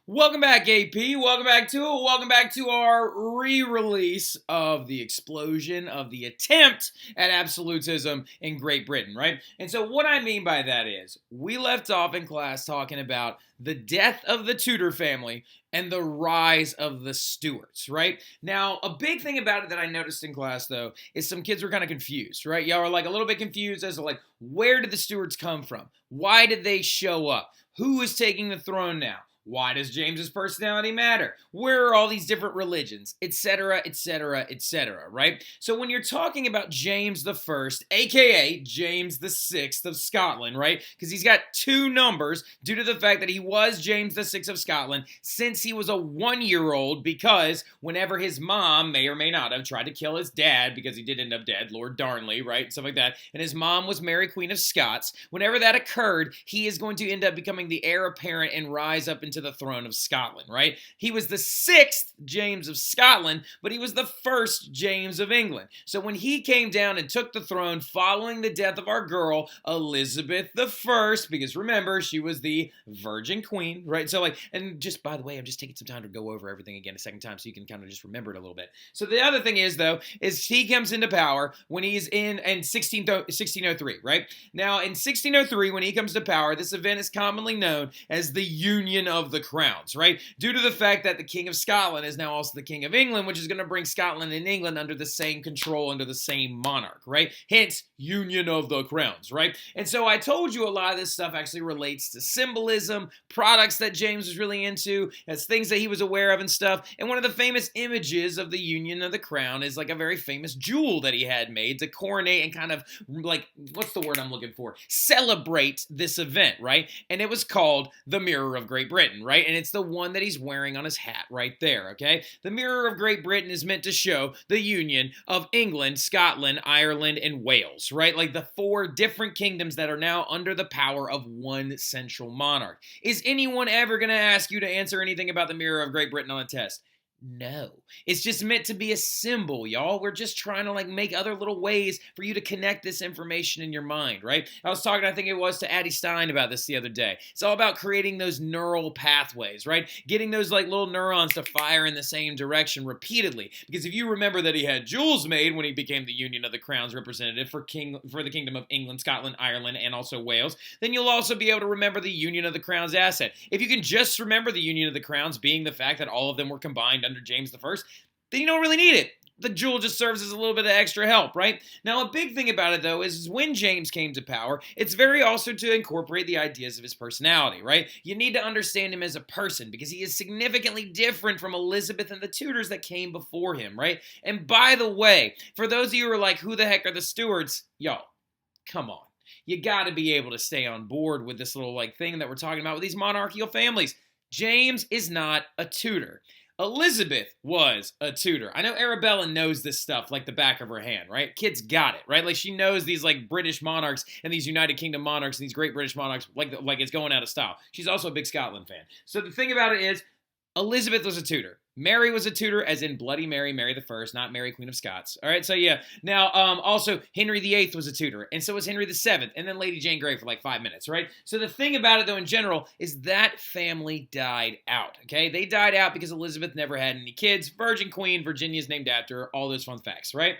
Welcome back, AP. Welcome back to our re-release of the explosion of the attempt at absolutism in Great Britain, right? And so what I mean by that is we left off in class talking about the death of the Tudor family and the rise of the Stuarts, right? Now, a big thing about it that I noticed in class, though, is some kids were kind of confused, right? Y'all are like a little bit confused as to like, where did the Stuarts come from? Why did they show up? Who is taking the throne now? Why does James's personality matter? Where are all these different religions, etc., etc., etc., right? So when you're talking about James the First, aka James the Sixth of Scotland, right? Because he's got two numbers due to the fact that he was James the Sixth of Scotland since he was a 1-year-old, because whenever his mom may or may not have tried to kill his dad, because he did end up dead, Lord Darnley, right? And stuff like that, and his mom was Mary Queen of Scots, whenever that occurred, he is going to end up becoming the heir apparent and rise up into the throne of Scotland, right? He was the 6th James of Scotland, but he was the 1st James of England. So when he came down and took the throne following the death of our girl, Elizabeth I, because remember, she was the Virgin Queen, right? So like, and just by the way, I'm just taking some time to go over everything again a second time so you can kind of just remember it a little bit. So the other thing is, though, is he comes into power when he's in 1603, right? Now, in 1603, when he comes to power, this event is commonly known as the Union of the Crowns, right? Due to the fact that the King of Scotland is now also the King of England, which is going to bring Scotland and England under the same control, under the same monarch, right? Hence, Union of the Crowns, right? And so I told you a lot of this stuff actually relates to symbolism, products that James was really into, as things that he was aware of and stuff. And one of the famous images of the Union of the Crown is like a very famous jewel that he had made to coronate and kind of like, what's the word I'm looking for? Celebrate this event, right? And it was called the Mirror of Great Britain, right? And it's the one that he's wearing on his hat right there, okay? The Mirror of Great Britain is meant to show the union of England, Scotland, Ireland, and Wales, right? Like the 4 different kingdoms that are now under the power of one central monarch. Is anyone ever going to ask you to answer anything about the Mirror of Great Britain on a test? No. It's just meant to be a symbol, y'all. We're just trying to like make other little ways for you to connect this information in your mind, right? I was talking, I think it was to Addie Stein about this the other day. It's all about creating those neural pathways, right? Getting those like little neurons to fire in the same direction repeatedly. Because if you remember that he had jewels made when he became the Union of the Crowns representative for the Kingdom of England, Scotland, Ireland, and also Wales, then you'll also be able to remember the Union of the Crowns asset. If you can just remember the Union of the Crowns being the fact that all of them were combined under James I, then you don't really need it. The jewel just serves as a little bit of extra help, right? Now, a big thing about it, though, is when James came to power, it's very also to incorporate the ideas of his personality, right? You need to understand him as a person because he is significantly different from Elizabeth and the Tudors that came before him, right? And by the way, for those of you who are like, who the heck are the Stuarts? Yo, come on. You got to be able to stay on board with this little like thing that we're talking about with these monarchical families. James is not a Tudor. Elizabeth was a Tudor. I know Arabella knows this stuff like the back of her hand, right? Kids got it, right? Like she knows these like British monarchs and these United Kingdom monarchs and these great British monarchs like it's going out of style. She's also a big Scotland fan. So the thing about it is Elizabeth was a Tudor. Mary was a Tudor, as in Bloody Mary, Mary the First, not Mary Queen of Scots. All right, so yeah. Now, also, Henry VIII was a Tudor, and so was Henry VII, and then Lady Jane Grey for like 5 minutes, right? So the thing about it, though, in general, is that family died out, okay? They died out because Elizabeth never had any kids. Virgin Queen, Virginia's named after her, all those fun facts, right?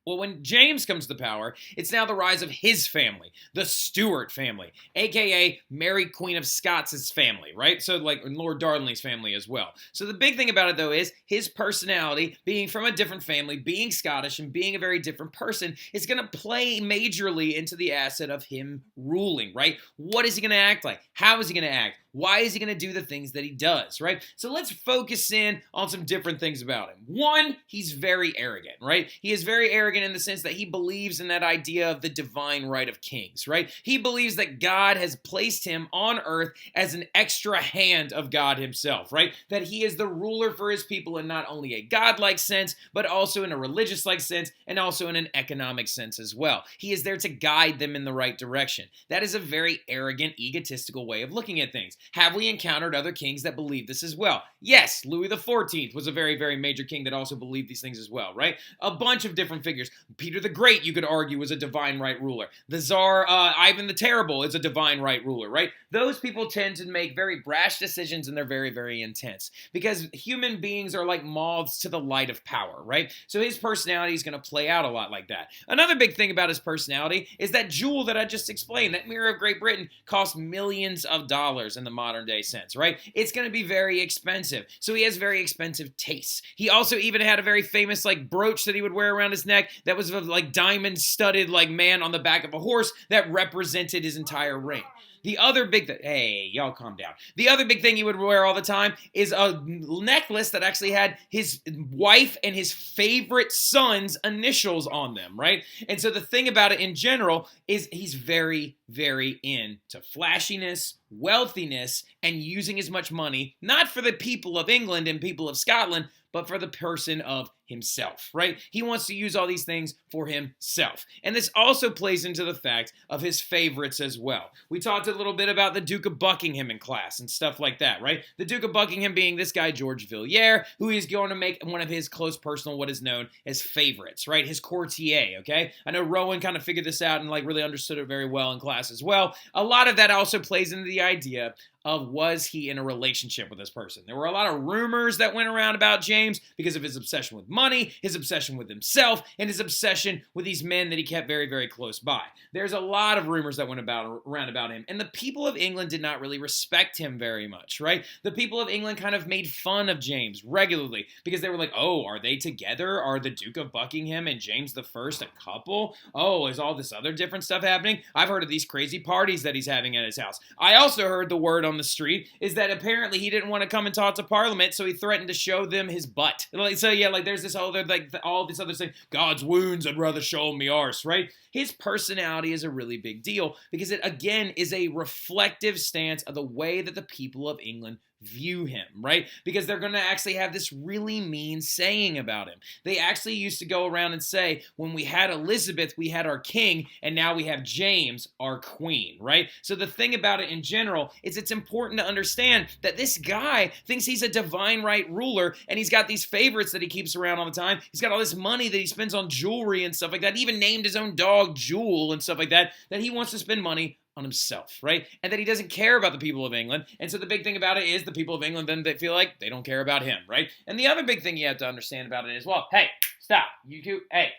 Well, when James comes to power, it's now the rise of his family, the Stuart family, aka Mary Queen of Scots' family, right? So like Lord Darnley's family as well. So the big thing about it though is his personality, being from a different family, being Scottish and being a very different person, is going to play majorly into the asset of him ruling, right? What is he going to act like? How is he going to act? Why is he going to do the things that he does, right? So let's focus in on some different things about him. One, he's very arrogant, right? He is very arrogant in the sense that he believes in that idea of the divine right of kings, right? He believes that God has placed him on earth as an extra hand of God himself, right? That he is the ruler for his people in not only a godlike sense, but also in a religious-like sense, and also in an economic sense as well. He is there to guide them in the right direction. That is a very arrogant, egotistical way of looking at things. Have we encountered other kings that believe this as well? Yes, Louis XIV was a very, very major king that also believed these things as well, right? A bunch of different figures. Peter the Great, you could argue, was a divine right ruler. The Tsar Ivan the Terrible is a divine right ruler, right? Those people tend to make very brash decisions, and they're very, very intense because human beings are like moths to the light of power, right? So his personality is going to play out a lot like that. Another big thing about his personality is that jewel that I just explained, that Mirror of Great Britain, costs millions of dollars in the modern day sense, right? It's going to be very expensive. So he has very expensive tastes. He also even had a very famous like brooch that he would wear around his neck that was a like diamond studded like man on the back of a horse that represented his entire reign. The other big thing, hey, y'all calm down. The other big thing he would wear all the time is a necklace that actually had his wife and his favorite son's initials on them, right? And so the thing about it in general is he's very, very into flashiness, wealthiness, and using as much money, not for the people of England and people of Scotland, but for the person of himself, right? He wants to use all these things for himself. And this also plays into the fact of his favorites as well. We talked a little bit about the Duke of Buckingham in class and stuff like that, right? The Duke of Buckingham being this guy, George Villiers, who he's going to make one of his close personal, what is known as favorites, right? His courtier, okay? I know Rowan kind of figured this out and like really understood it very well in class as well. A lot of that also plays into the idea of was he in a relationship with this person. There were a lot of rumors that went around about James because of his obsession with money, his obsession with himself, and his obsession with these men that he kept very, very close by. There's a lot of rumors that went around about him, and the people of England did not really respect him very much, right? The people of England kind of made fun of James regularly because they were like, oh, are they together? Are the Duke of Buckingham and James I a couple? Oh, is all this other different stuff happening? I've heard of these crazy parties that he's having at his house. I also heard the word on the street is that apparently he didn't want to come and talk to Parliament, so he threatened to show them his butt. So yeah, like there's this other like all this other thing. God's wounds, I'd rather show him the arse, right? His personality is a really big deal because it again is a reflective stance of the way that the people of England view him, right? Because they're going to actually have this really mean saying about him. They actually used to go around and say, when we had Elizabeth, we had our king, and now we have James, our queen, right? So the thing about it in general is it's important to understand that this guy thinks he's a divine right ruler, and he's got these favorites that he keeps around all the time. He's got all this money that he spends on jewelry and stuff like that. He even named his own dog Jewel and stuff like that, that he wants to spend money on himself, right? And that he doesn't care about the people of England. And so the big thing about it is the people of England then they feel like they don't care about him, right? And the other big thing you have to understand about it is, well, hey, stop. You two, hey,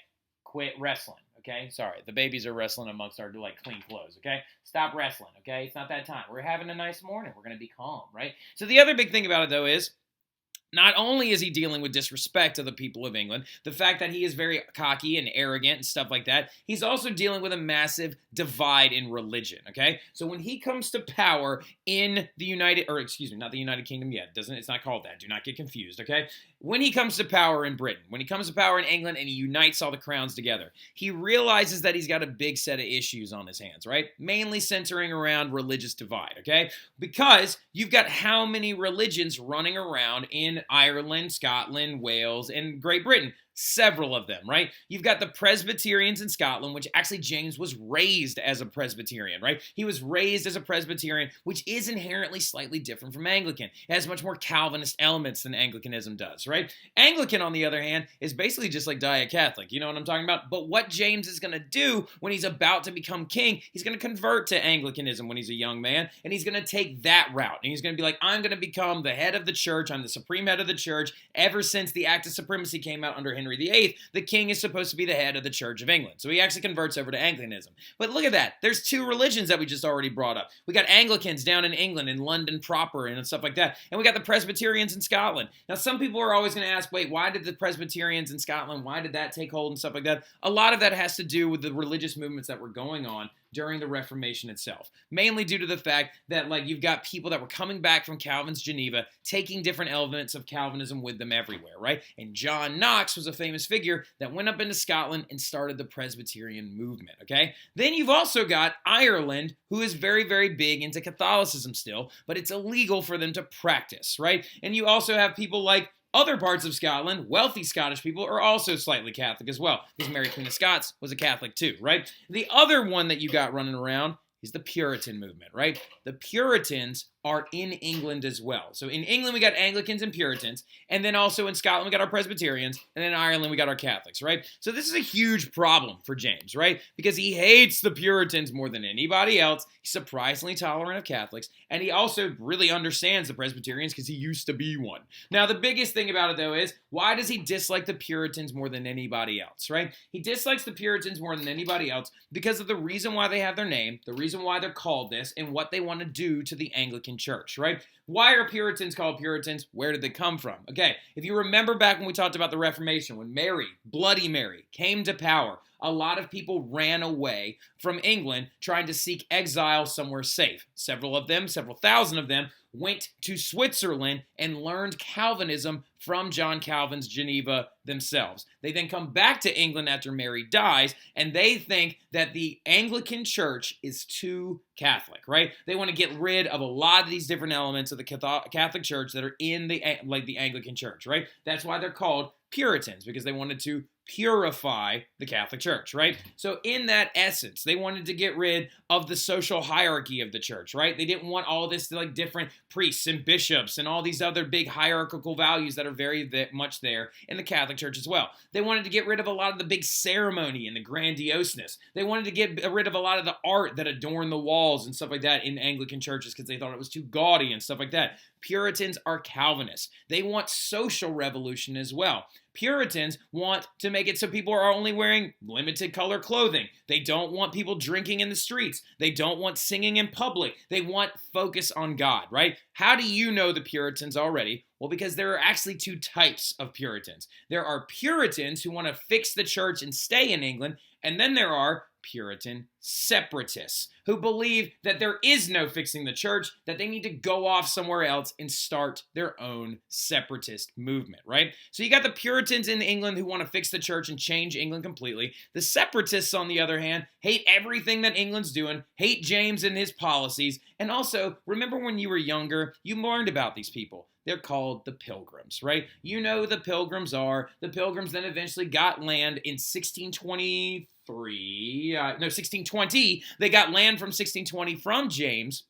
quit wrestling, okay? Sorry, the babies are wrestling amongst our like clean clothes, okay? Stop wrestling, okay? It's not that time. We're having a nice morning. We're going to be calm, right? So the other big thing about it though is not only is he dealing with disrespect of the people of England, the fact that he is very cocky and arrogant and stuff like that, he's also dealing with a massive divide in religion, okay? So when he comes to power in the not the United Kingdom yet, it's not called that, do not get confused, okay? When he comes to power in Britain, when he comes to power in England and he unites all the crowns together, he realizes that he's got a big set of issues on his hands, right? Mainly centering around religious divide, okay? Because you've got how many religions running around in Ireland, Scotland, Wales, and Great Britain? Several of them, right? You've got the Presbyterians in Scotland, which actually James was raised as a Presbyterian, right? He was raised as a Presbyterian, which is inherently slightly different from Anglican. It has much more Calvinist elements than Anglicanism does, right? Anglican, on the other hand, is basically just like Diet Catholic. You know what I'm talking about? But what James is going to do when he's about to become king, he's going to convert to Anglicanism when he's a young man, and he's going to take that route. And he's going to be like, I'm going to become the head of the church. I'm the supreme head of the church. Ever since the Act of Supremacy came out under Henry VIII, the king is supposed to be the head of the Church of England. So he actually converts over to Anglicanism. But look at that. There's two religions that we just already brought up. We got Anglicans down in England, in London proper, and stuff like that. And we got the Presbyterians in Scotland. Now, some people are always going to ask, wait, why did the Presbyterians in Scotland, why did that take hold and stuff like that? A lot of that has to do with the religious movements that were going on during the Reformation itself. Mainly due to the fact that like you've got people that were coming back from Calvin's Geneva, taking different elements of Calvinism with them everywhere, right? And John Knox was a famous figure that went up into Scotland and started the Presbyterian movement, okay? Then you've also got Ireland, who is very, very big into Catholicism still, but it's illegal for them to practice, right? And you also have people like other parts of Scotland, wealthy Scottish people, are also slightly Catholic as well, because Mary Queen of Scots was a Catholic too, right? The other one that you got running around is the Puritan movement, right? The Puritans are in England as well. So in England, we got Anglicans and Puritans, and then also in Scotland, we got our Presbyterians, and then in Ireland, we got our Catholics, right? So this is a huge problem for James, right? Because he hates the Puritans more than anybody else. He's surprisingly tolerant of Catholics, and he also really understands the Presbyterians because he used to be one. Now, the biggest thing about it, though, is why does he dislike the Puritans more than anybody else, right? He dislikes the Puritans more than anybody else because of the reason why they have their name, the reason why they're called this, and what they want to do to the Anglican Church, right? Why are Puritans called Puritans? Where did they come from? Okay, if you remember back when we talked about the Reformation, when Mary, Bloody Mary, came to power, a lot of people ran away from England trying to seek exile somewhere safe. Several of them, several thousand of them, went to Switzerland and learned Calvinism from John Calvin's Geneva themselves. They then come back to England after Mary dies, and they think that the Anglican Church is too Catholic, right? They want to get rid of a lot of these different elements of the Catholic Church that are in the Anglican Church, right? That's why they're called Puritans, because they wanted to purify the Catholic Church, right? So in that essence, they wanted to get rid of the social hierarchy of the church, right? They didn't want all this like different priests and bishops and all these other big hierarchical values that are very much there in the Catholic Church as well. They wanted to get rid of a lot of the big ceremony and the grandioseness. They wanted to get rid of a lot of the art that adorned the walls and stuff like that in Anglican churches because they thought it was too gaudy and stuff like that. Puritans are Calvinists. They want social revolution as well. Puritans want to make it so people are only wearing limited color clothing. They don't want people drinking in the streets. They don't want singing in public. They want focus on God, right? How do you know the Puritans already? Well, because there are actually two types of Puritans. There are Puritans who want to fix the church and stay in England, and then there are Puritan separatists who believe that there is no fixing the church, that they need to go off somewhere else and start their own separatist movement, right? So you got the Puritans in England who want to fix the church and change England completely. The separatists, on the other hand, hate everything that England's doing, hate James and his policies, and also, remember when you were younger, you learned about these people. They're called the Pilgrims, right? You know who the Pilgrims are. The Pilgrims then eventually got land in 1620. They got land from 1620 from James,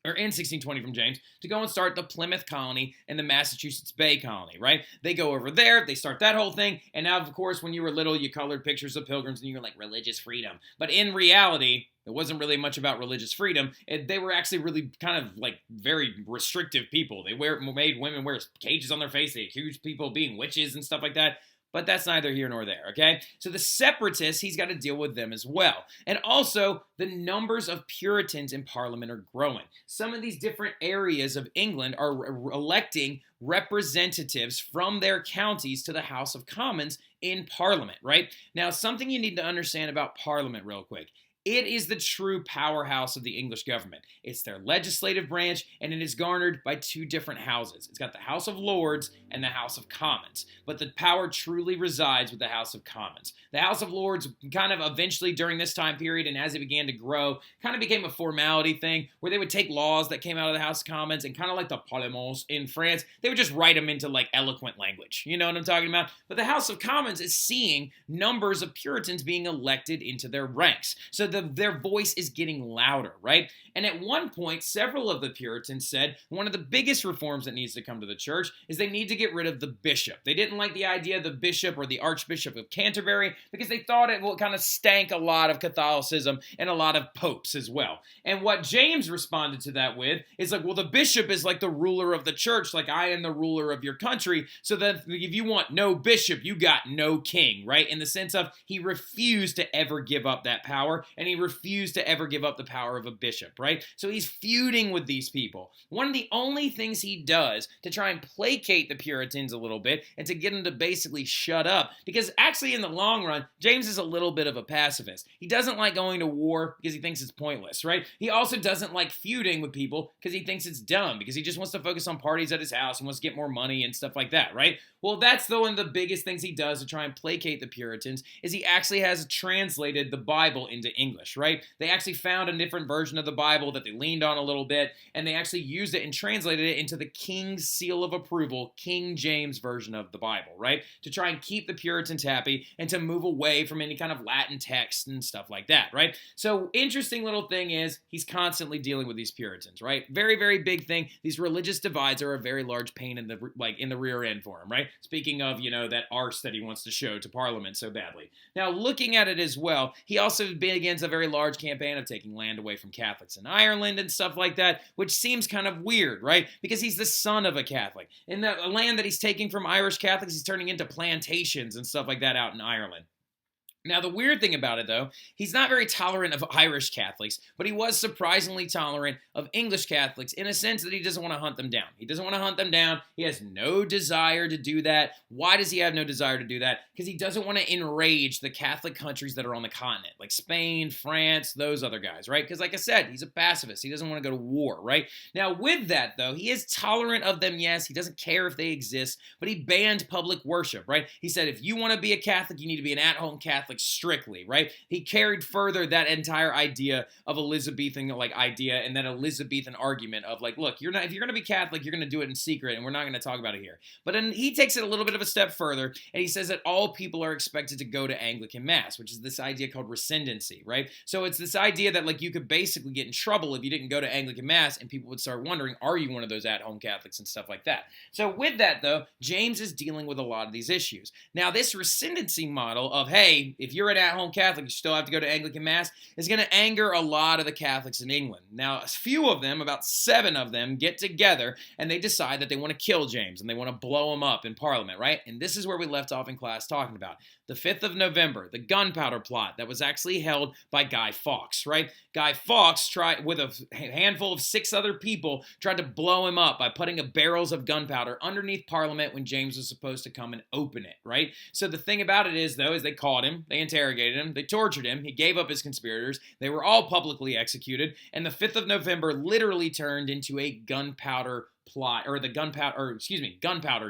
or in 1620 from James, to go and start the Plymouth colony and the Massachusetts Bay colony, right? They go over there, they start that whole thing, and now, of course, when you were little, you colored pictures of Pilgrims and you were like, religious freedom. But in reality, it wasn't really much about religious freedom. They were actually really kind of like very restrictive people. They made women wear cages on their face. They accused people of being witches and stuff like that. But that's neither here nor there, okay? So the separatists, he's got to deal with them as well. And also, the numbers of Puritans in Parliament are growing. Some of these different areas of England are electing representatives from their counties to the House of Commons in Parliament, right? Now, something you need to understand about Parliament real quick. It is the true powerhouse of the English government. It's their legislative branch, and it is garnered by two different houses. It's got the House of Lords and the House of Commons, but the power truly resides with the House of Commons. The House of Lords kind of eventually during this time period, and as it began to grow, kind of became a formality thing where they would take laws that came out of the House of Commons and kind of like the Parlement in France, they would just write them into like eloquent language. You know what I'm talking about? But the House of Commons is seeing numbers of Puritans being elected into their ranks. So their voice is getting louder, right? And at one point, several of the Puritans said one of the biggest reforms that needs to come to the church is they need to get rid of the bishop. They didn't like the idea of the bishop or the Archbishop of Canterbury because they thought it kind of stank a lot of Catholicism and a lot of popes as well. And what James responded to that with is like, well, the bishop is like the ruler of the church, like I am the ruler of your country. So that if you want no bishop, you got no king, right? In the sense of he refused to ever give up that power, and he refused to ever give up the power of a bishop, right? So he's feuding with these people. One of the only things he does to try and placate the Puritans a little bit and to get them to basically shut up, because actually in the long run, James is a little bit of a pacifist. He doesn't like going to war because he thinks it's pointless, right? He also doesn't like feuding with people because he thinks it's dumb, because he just wants to focus on parties at his house and wants to get more money and stuff like that, right? Well, that's one of the biggest things he does to try and placate the Puritans is he actually has translated the Bible into English. English, right? They actually found a different version of the Bible that they leaned on a little bit, and they actually used it and translated it into the King's seal of approval, King James version of the Bible, right? To try and keep the Puritans happy and to move away from any kind of Latin text and stuff like that, right? So interesting little thing is he's constantly dealing with these Puritans, right? Very, very big thing. These religious divides are a very large pain in the rear end for him, right? Speaking of, that arse that he wants to show to Parliament so badly. Now, looking at it as well, he also begins a very large campaign of taking land away from Catholics in Ireland and stuff like that, which seems kind of weird, right? Because he's the son of a Catholic. And the land that he's taking from Irish Catholics, he's turning into plantations and stuff like that out in Ireland. Now, the weird thing about it, though, he's not very tolerant of Irish Catholics, but he was surprisingly tolerant of English Catholics in a sense that he doesn't want to hunt them down. He doesn't want to hunt them down. He has no desire to do that. Why does he have no desire to do that? Because he doesn't want to enrage the Catholic countries that are on the continent, like Spain, France, those other guys, right? Because like I said, he's a pacifist. He doesn't want to go to war, right? Now, with that, though, he is tolerant of them, yes. He doesn't care if they exist, but he banned public worship, right? He said, if you want to be a Catholic, you need to be an at-home Catholic strictly, right? He carried further that entire idea of Elizabethan idea and that Elizabethan argument of look, if you're going to be Catholic, you're going to do it in secret and we're not going to talk about it here. But then he takes it a little bit of a step further and he says that all people are expected to go to Anglican Mass, which is this idea called rescendancy, right? So it's this idea that you could basically get in trouble if you didn't go to Anglican Mass and people would start wondering, are you one of those at-home Catholics and stuff like that? So with that though, James is dealing with a lot of these issues. Now this rescendancy model of, hey, if you're an at-home Catholic, you still have to go to Anglican Mass, is going to anger a lot of the Catholics in England. Now, a few of them, about 7 of them, get together and they decide that they want to kill James and they want to blow him up in Parliament, right? And this is where we left off in class talking about the 5th of November, the gunpowder plot that was actually held by Guy Fawkes, right? Guy Fawkes tried, with a handful of 6 other people, tried to blow him up by putting barrels of gunpowder underneath Parliament when James was supposed to come and open it, right? So the thing about it is, though, is they caught him, they interrogated him, they tortured him, he gave up his conspirators, they were all publicly executed, and the 5th of November literally turned into a gunpowder Gunpowder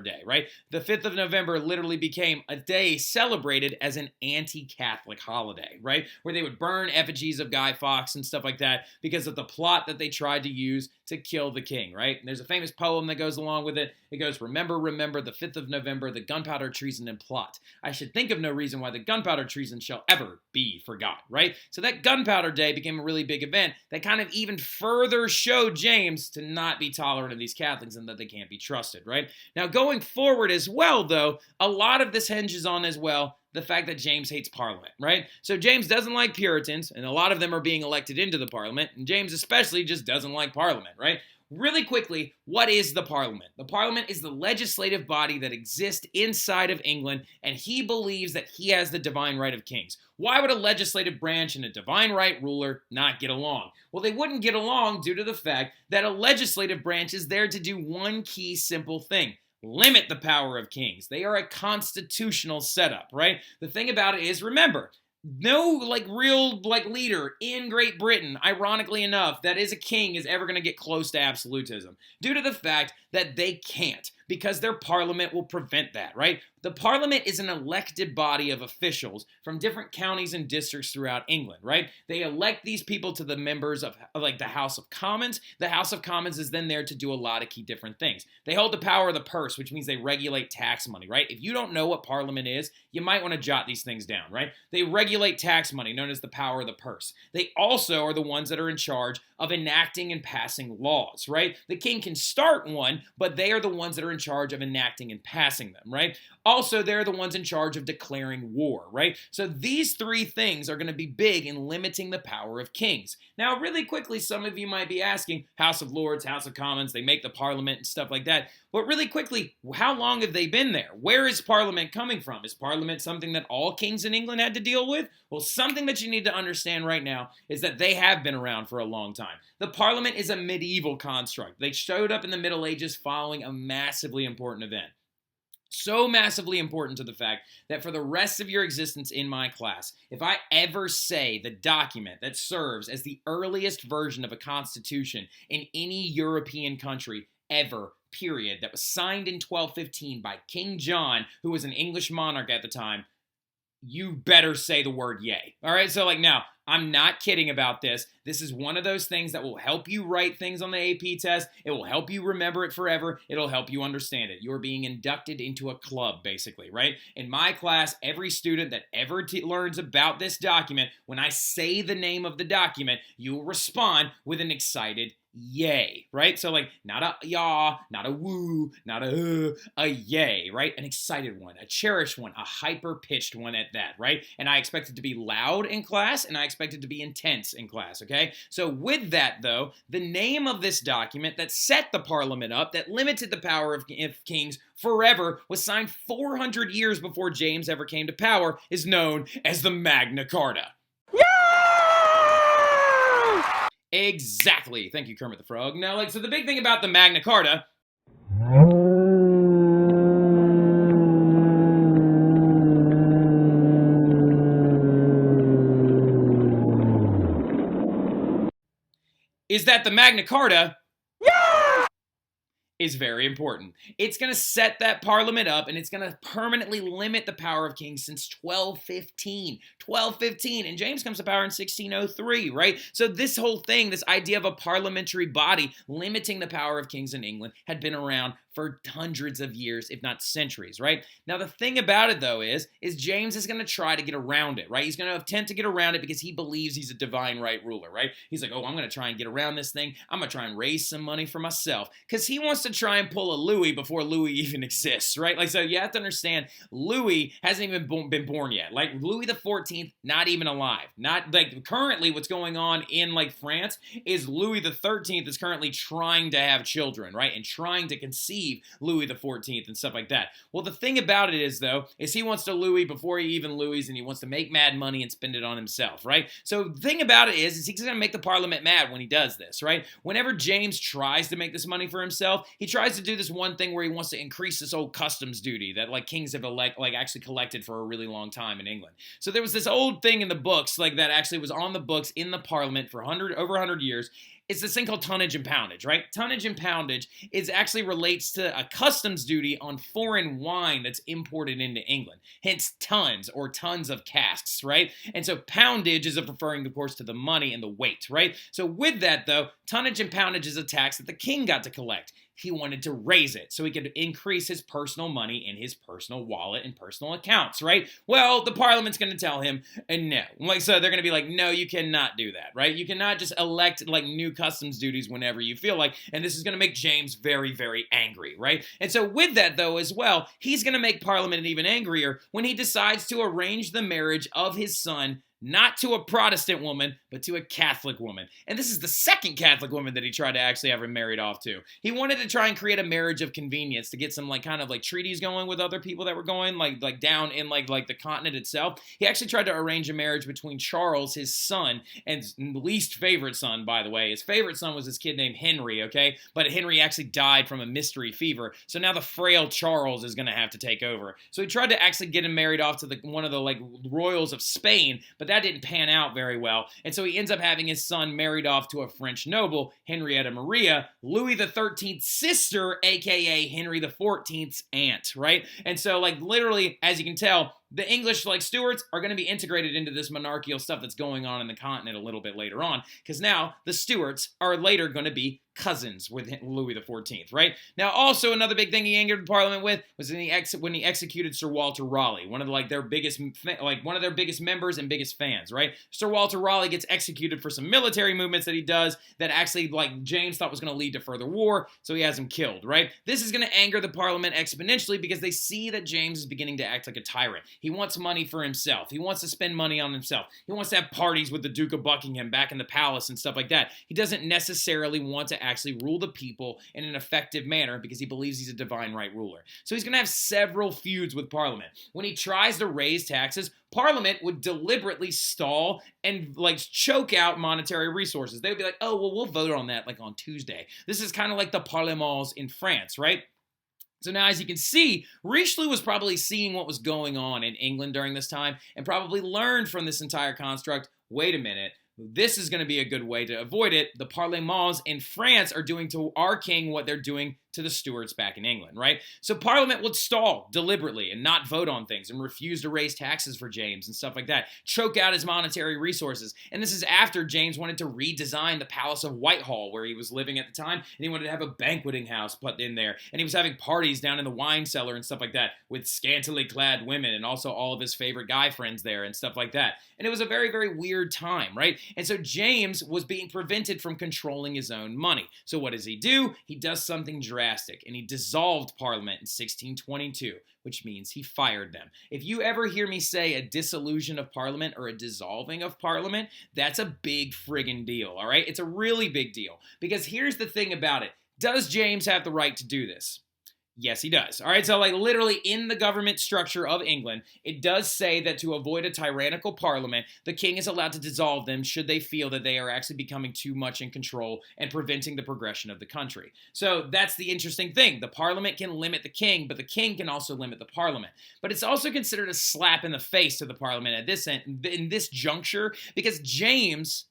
Day, right? The 5th of November literally became a day celebrated as an anti-Catholic holiday, right? Where they would burn effigies of Guy Fawkes and stuff like that because of the plot that they tried to use to kill the king, right? And there's a famous poem that goes along with it. It goes, remember, remember the 5th of November, the gunpowder treason and plot. I should think of no reason why the gunpowder treason shall ever be forgot, right? So that Gunpowder Day became a really big event that kind of even further showed James to not be tolerant of these Catholics and that they can't be trusted, right? Now, going forward as well, though, a lot of this hinges on as well the fact that James hates Parliament, right? So James doesn't like Puritans, and a lot of them are being elected into the Parliament, and James especially just doesn't like Parliament, right? Really quickly, what is the Parliament? The Parliament is the legislative body that exists inside of England, and he believes that he has the divine right of kings. Why would a legislative branch and a divine right ruler not get along? Well, they wouldn't get along due to the fact that a legislative branch is there to do one key simple thing: limit the power of kings. They are a constitutional setup, right? The thing about it is, remember, no real leader in Great Britain, ironically enough, that is a king is ever going to get close to absolutism due to the fact that they can't, because their parliament will prevent that, right? The parliament is an elected body of officials from different counties and districts throughout England, right? They elect these people to the members of the House of Commons. The House of Commons is then there to do a lot of key different things. They hold the power of the purse, which means they regulate tax money, right? If you don't know what parliament is, you might want to jot these things down, right? They regulate tax money, known as the power of the purse. They also are the ones that are in charge of enacting and passing laws, right? The king can start one, but they are the ones that are in charge of enacting and passing them, right? Also, they're the ones in charge of declaring war, right? So these 3 things are going to be big in limiting the power of kings. Now, really quickly, some of you might be asking, House of Lords, House of Commons, they make the parliament and stuff like that. But really quickly, how long have they been there? Where is parliament coming from? Is parliament something that all kings in England had to deal with? Well, something that you need to understand right now is that they have been around for a long time. The parliament is a medieval construct. They showed up in the Middle Ages following a massively important event. So massively important to the fact that for the rest of your existence in my class, if I ever say the document that serves as the earliest version of a constitution in any European country ever, period, that was signed in 1215 by King John, who was an English monarch at the time, you better say the word yay. All right, so now, I'm not kidding about this. This is one of those things that will help you write things on the AP test. It will help you remember it forever. It'll help you understand it. You're being inducted into a club, basically, right? In my class, every student that ever learns about this document, when I say the name of the document, you will respond with an excited yay, right? So like not a yaw, not a woo, not a yay, right? An excited one, a cherished one, a hyper-pitched one at that, right? And I expect it to be loud in class, and I expect it to be intense in class, okay? So with that, though, the name of this document that set the Parliament up, that limited the power of kings forever, was signed 400 years before James ever came to power, is known as the Magna Carta. Exactly. Thank you, Kermit the Frog. Now, so the big thing about the Magna Carta is that the Magna Carta is very important. It's going to set that Parliament up, and it's going to permanently limit the power of kings since 1215. 1215, and James comes to power in 1603, right? So this whole thing, this idea of a parliamentary body limiting the power of kings in England had been around for hundreds of years, if not centuries, right? Now, the thing about it, though, is James is going to try to get around it, right? He's going to attempt to get around it because he believes he's a divine right ruler, right? He's like, oh, I'm going to try and get around this thing. I'm going to try and raise some money for myself because he wants to try and pull a Louis before Louis even exists, right? Like, so you have to understand, Louis hasn't even been born yet. Like, Louis the 14th, not even alive. Not, like, currently what's going on in, like, France is Louis the 13th is currently trying to have children, right? And trying to conceive Louis the 14th and stuff like that. Well, the thing about it is, though, is he wants to Louis before he even Louis, and he wants to make mad money and spend it on himself, right? So the thing about it is he's going to make the Parliament mad when he does this, right? Whenever James tries to make this money for himself, he tries to do this one thing where he wants to increase this old customs duty that, like, kings have actually collected for a really long time in England. So there was this old thing in the books, like, that actually was on the books in the Parliament for over 100 years. It's this thing called tonnage and poundage, right? Tonnage and poundage actually relates to a customs duty on foreign wine that's imported into England. Hence tons or tons of casks, right? And so poundage is referring, of course, to the money and the weight, right? So with that, though, tonnage and poundage is a tax that the king got to collect. He wanted to raise it so he could increase his personal money in his personal wallet and personal accounts, right? Well, the Parliament's going to tell him, no. Like, so they're going to be like, no, you cannot do that, right? You cannot just elect, like, new customs duties whenever you feel like, and this is going to make James very, very angry, right? And so with that, though, as well, he's going to make Parliament even angrier when he decides to arrange the marriage of his son not to a Protestant woman, but to a Catholic woman. And this is the second Catholic woman that he tried to actually have her married off to. He wanted to try and create a marriage of convenience to get some, like, kind of, like, treaties going with other people that were going, like down in, like the continent itself. He actually tried to arrange a marriage between Charles, his son, and least favorite son, by the way. His favorite son was this kid named Henry, okay? But Henry actually died from a mystery fever, so now the frail Charles is going to have to take over. So he tried to actually get him married off to one of the, like, royals of Spain, but that didn't pan out very well, and so he ends up having his son married off to a French noble, Henrietta Maria, Louis the 13th's sister, aka Henry the 14th's aunt, right? And so, like, literally, as you can tell, the English, like, Stuarts are going to be integrated into this monarchical stuff that's going on in the continent a little bit later on, because now the Stuarts are later going to be cousins with Louis the 14th, right? Now, also another big thing he angered the Parliament with was when he executed Sir Walter Raleigh, one of their biggest members and biggest fans, right? Sir Walter Raleigh gets executed for some military movements that he does that actually, like, James thought was going to lead to further war, so he has him killed, right? This is going to anger the Parliament exponentially because they see that James is beginning to act like a tyrant. He wants money for himself. He wants to spend money on himself. He wants to have parties with the Duke of Buckingham back in the palace and stuff like that. He doesn't necessarily want to actually rule the people in an effective manner because he believes he's a divine right ruler. So he's going to have several feuds with Parliament. When he tries to raise taxes, Parliament would deliberately stall and, like, choke out monetary resources. They would be like, oh, well, we'll vote on that, like, on Tuesday. This is kind of like the parlements in France, right? So now, as you can see, Richelieu was probably seeing what was going on in England during this time and probably learned from this entire construct, wait a minute, this is going to be a good way to avoid it. The parlements in France are doing to our king what they're doing to the Stuarts back in England, right? So Parliament would stall deliberately and not vote on things and refuse to raise taxes for James and stuff like that, choke out his monetary resources. And this is after James wanted to redesign the Palace of Whitehall, where he was living at the time, and he wanted to have a banqueting house put in there, and he was having parties down in the wine cellar and stuff like that with scantily clad women and also all of his favorite guy friends there and stuff like that. And it was a very, very weird time, right? And so James was being prevented from controlling his own money. So what does he do? He does something drastic, and he dissolved Parliament in 1622, which means he fired them. If you ever hear me say a dissolution of Parliament or a dissolving of Parliament, that's a big friggin' deal, all right? It's a really big deal, because here's the thing about it. Does James have the right to do this? Yes, he does. All right, so like literally in the government structure of England, it does say that to avoid a tyrannical parliament, the king is allowed to dissolve them should they feel that they are actually becoming too much in control and preventing the progression of the country. So that's the interesting thing. The parliament can limit the king, but the king can also limit the parliament. But it's also considered a slap in the face to the parliament at this end, in this juncture, because James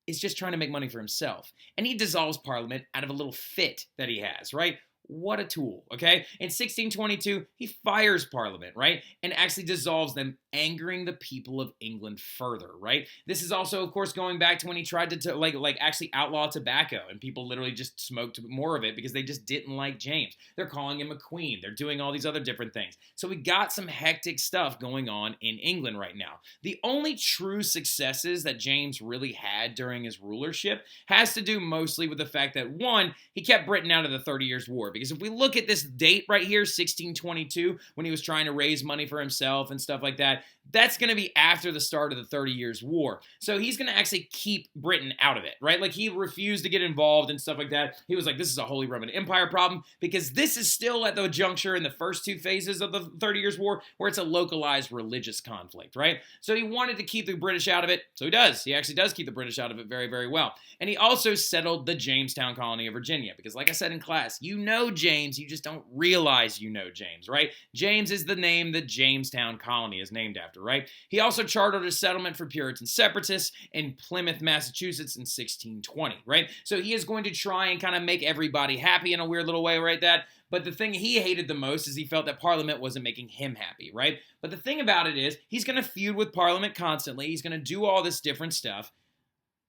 is just trying to make money for himself. And he dissolves Parliament out of a little fit that he has, right? What a tool, okay? In 1622, he fires Parliament, right? And actually dissolves them, angering the people of England further, right? This is also, of course, going back to when he tried to actually outlaw tobacco, and people literally just smoked more of it because they just didn't like James. They're calling him a queen. They're doing all these other different things. So we got some hectic stuff going on in England right now. The only true successes that James really had during his rulership has to do mostly with the fact that, one, he kept Britain out of the 30 Years' War. Because if we look at this date right here, 1622, when he was trying to raise money for himself and stuff like that, that's going to be after the start of the 30 Years' War. So he's going to actually keep Britain out of it, right? Like, he refused to get involved and stuff like that. He was like, this is a Holy Roman Empire problem, because this is still at the juncture in the first two phases of the 30 Years' War where it's a localized religious conflict, right? So he wanted to keep the British out of it. So he does. He actually does keep the British out of it very, very well. And he also settled the Jamestown colony of Virginia, because like I said in class, you know James, you just don't realize you know James, right? James is the name that Jamestown colony is named after, right? He also chartered a settlement for Puritan separatists in Plymouth, Massachusetts in 1620, right? So he is going to try and kind of make everybody happy in a weird little way, right? But the thing he hated the most is he felt that Parliament wasn't making him happy, right? But the thing about it is, he's going to feud with Parliament constantly. He's going to do all this different stuff.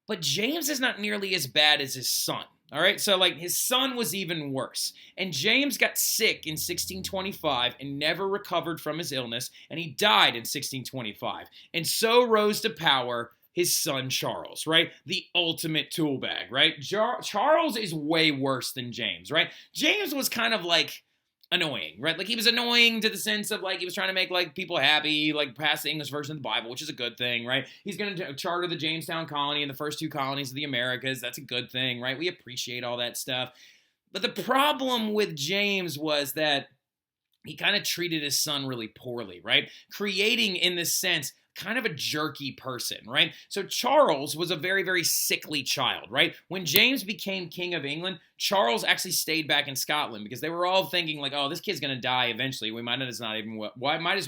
But James is not nearly as bad as his son. All right, so like his son was even worse. And James got sick in 1625 and never recovered from his illness, and he died in 1625. And so rose to power his son Charles, right? The ultimate tool bag, right? Charles is way worse than James, right? James was kind of like annoying, right? Like, he was annoying to the sense of, like, he was trying to make, like, people happy, like, pass the English version of the Bible, which is a good thing, right? He's going to charter the Jamestown colony and the first two colonies of the Americas. That's a good thing, right? We appreciate all that stuff. But the problem with James was that he kind of treated his son really poorly, right? Creating, in this sense, kind of a jerky person, right? So Charles was a very, very sickly child, right? When James became king of England, Charles actually stayed back in Scotland because they were all thinking like, oh, this kid's going to die eventually. We might as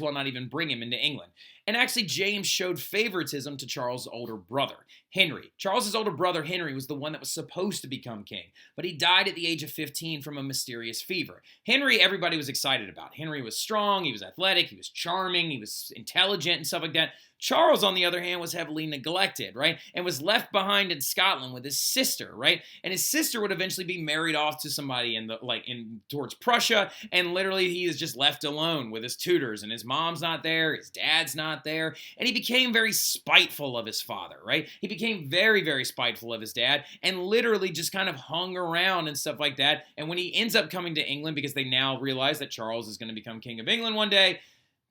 well not even bring him into England. And actually, James showed favoritism to Charles' older brother, Henry. Charles' older brother, Henry, was the one that was supposed to become king, but he died at the age of 15 from a mysterious fever. Henry, everybody was excited about. Henry was strong, he was athletic, he was charming, he was intelligent and stuff like that. Charles, on the other hand, was heavily neglected, right? And was left behind in Scotland with his sister, right? And his sister would eventually be married off to somebody towards Prussia, and literally he is just left alone with his tutors, and his mom's not there, his dad's not there, and he became very spiteful of his father, right? He became very, very spiteful of his dad, and literally just kind of hung around and stuff like that. And when he ends up coming to England, because they now realize that Charles is going to become king of England one day,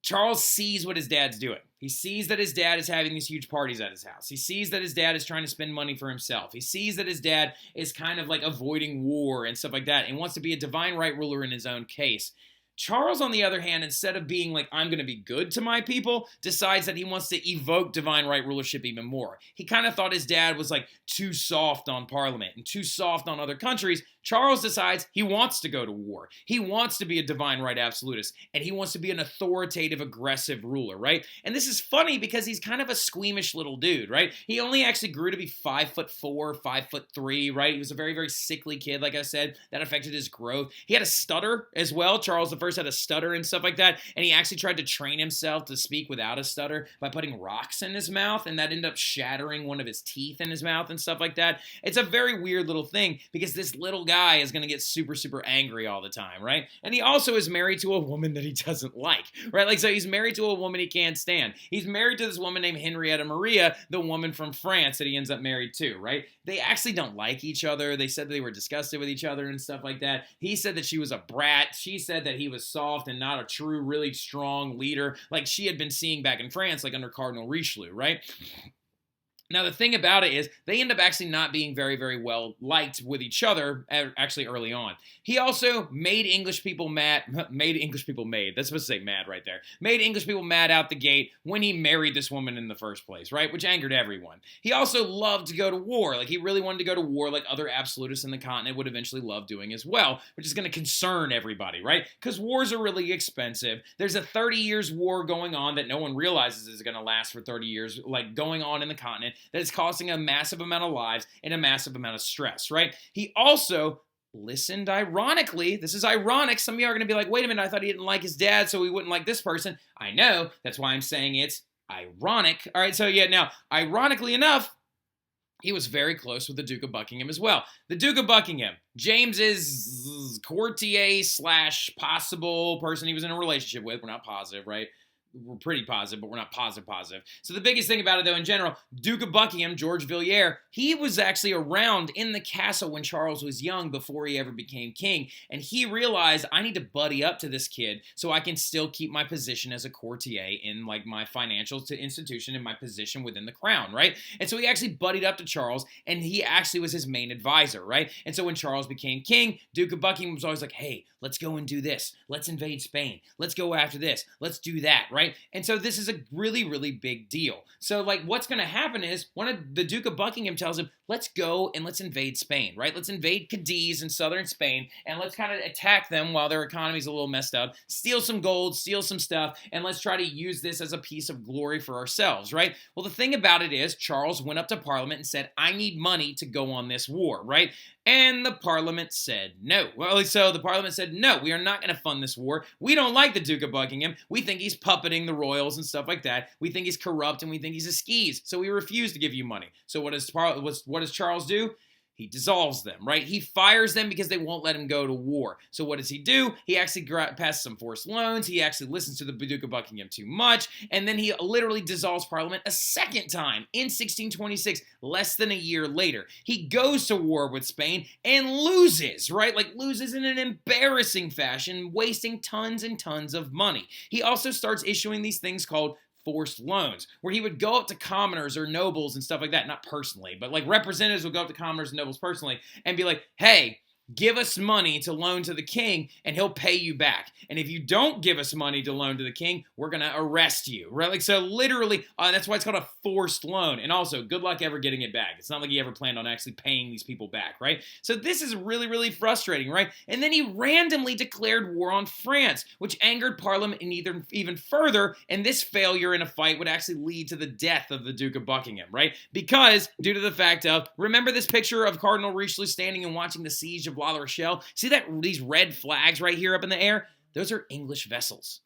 Charles sees what his dad's doing. He sees that his dad is having these huge parties at his house. He sees that his dad is trying to spend money for himself. He sees that his dad is kind of like avoiding war and stuff like that and wants to be a divine right ruler in his own case. Charles, on the other hand, instead of being like, I'm going to be good to my people, decides that he wants to evoke divine right rulership even more. He kind of thought his dad was like too soft on Parliament and too soft on other countries, Charles decides he wants to go to war. He wants to be a divine right absolutist, and he wants to be an authoritative, aggressive ruler, right? And this is funny because he's kind of a squeamish little dude, right? He only actually grew to be 5'4", 5'3", right? He was a very, very sickly kid, like I said. That affected his growth. He had a stutter as well. Charles I had a stutter and stuff like that, and he actually tried to train himself to speak without a stutter by putting rocks in his mouth, and that ended up shattering one of his teeth in his mouth and stuff like that. It's a very weird little thing because this little guy is going to get super, super angry all the time, right? And he also is married to a woman that he doesn't like, right? Like, so he's married to a woman he can't stand. He's married to this woman named Henrietta Maria, the woman from France that he ends up married to, right? They actually don't like each other. They said they were disgusted with each other and stuff like that. He said that she was a brat. She said that he was soft and not a true, really strong leader like she had been seeing back in France, like under Cardinal Richelieu, right? Now, the thing about it is they end up actually not being very, very well liked with each other actually early on. He also made English people mad. That's supposed to say mad right there. Made English people mad out the gate when he married this woman in the first place, right? Which angered everyone. He also loved to go to war. Like, he really wanted to go to war like other absolutists in the continent would eventually love doing as well, which is going to concern everybody, right? Because wars are really expensive. There's a 30 years war going on that no one realizes is going to last for 30 years, like going on in the continent, that is costing a massive amount of lives and a massive amount of stress, right? He also listened ironically. This is ironic. Some of you are going to be like, wait a minute, I thought he didn't like his dad, so he wouldn't like this person. I know. That's why I'm saying it's ironic. All right, so yeah, now, ironically enough, he was very close with the Duke of Buckingham as well. The Duke of Buckingham, James's courtier / possible person he was in a relationship with. We're not positive, right? We're pretty positive, but we're not positive. So the biggest thing about it, though, in general, Duke of Buckingham, George Villiers, he was actually around in the castle when Charles was young before he ever became king. And he realized, I need to buddy up to this kid so I can still keep my position as a courtier in, like, my financial institution and my position within the crown, right? And so he actually buddied up to Charles, and he actually was his main advisor, right? And so when Charles became king, Duke of Buckingham was always like, hey, let's go and do this. Let's invade Spain. Let's go after this. Let's do that, right? And so this is a really, really big deal. So, like, what's going to happen is the Duke of Buckingham tells him, let's go and let's invade Spain, right? Let's invade Cadiz in southern Spain, and let's kind of attack them while their economy's a little messed up, steal some gold, steal some stuff, and let's try to use this as a piece of glory for ourselves, right? Well, the thing about it is Charles went up to Parliament and said, I need money to go on this war, right? And the Parliament said no. Well, so the Parliament said, no, we are not going to fund this war. We don't like the Duke of Buckingham. We think he's puppeting the royals and stuff like that. We think he's corrupt and we think he's a skis. So we refuse to give you money. So what does Charles do? He dissolves them, right? He fires them because they won't let him go to war. So what does he do? He actually passes some forced loans. He actually listens to the Duke of Buckingham too much. And then he literally dissolves Parliament a second time in 1626, less than a year later. He goes to war with Spain and loses, right? Like, loses in an embarrassing fashion, wasting tons and tons of money. He also starts issuing these things called forced loans, where he would go up to commoners or nobles and stuff like that, not personally, but like representatives would go up to commoners and nobles personally and be like, hey, give us money to loan to the king and he'll pay you back. And if you don't give us money to loan to the king, we're going to arrest you, right? Like, so literally, that's why it's called a forced loan. And also, good luck ever getting it back. It's not like he ever planned on actually paying these people back, right? So this is really, really frustrating, right? And then he randomly declared war on France, which angered Parliament even further. And this failure in a fight would actually lead to the death of the Duke of Buckingham, right? Because due to the fact of, remember this picture of Cardinal Richelieu standing and watching the siege of La Rochelle? See these red flags right here up in the air? Those are English vessels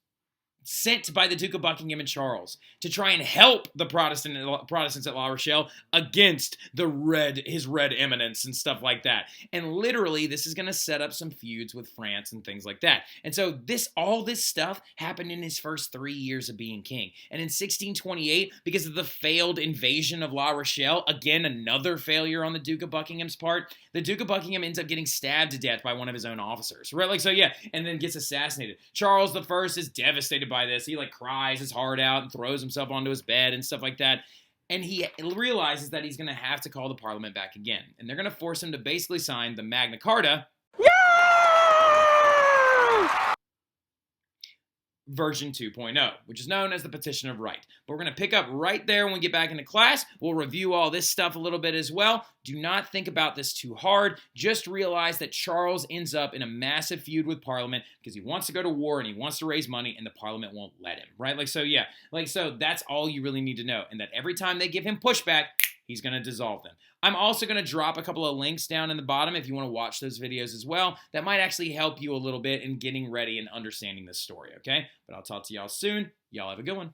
sent by the Duke of Buckingham and Charles to try and help the Protestants at La Rochelle against his red eminence and stuff like that. And literally, this is going to set up some feuds with France and things like that. And so all this stuff happened in his first 3 years of being king. And in 1628, because of the failed invasion of La Rochelle, again, another failure on the Duke of Buckingham's part, the Duke of Buckingham ends up getting stabbed to death by one of his own officers, right? Like, so yeah, and then gets assassinated. Charles I is devastated by this. He like cries his heart out and throws himself onto his bed and stuff like that. And he realizes that he's going to have to call the Parliament back again. And they're going to force him to basically sign the Magna Carta. version 2.0, which is known as the Petition of Right. But we're going to pick up right there when we get back into class. We'll review all this stuff a little bit as well. Do not think about this too hard. Just realize that Charles ends up in a massive feud with Parliament because he wants to go to war and he wants to raise money and the Parliament won't let him, right? So that's all you really need to know. And that every time they give him pushback, he's going to dissolve them. I'm also going to drop a couple of links down in the bottom if you want to watch those videos as well. That might actually help you a little bit in getting ready and understanding this story, okay? But I'll talk to y'all soon. Y'all have a good one.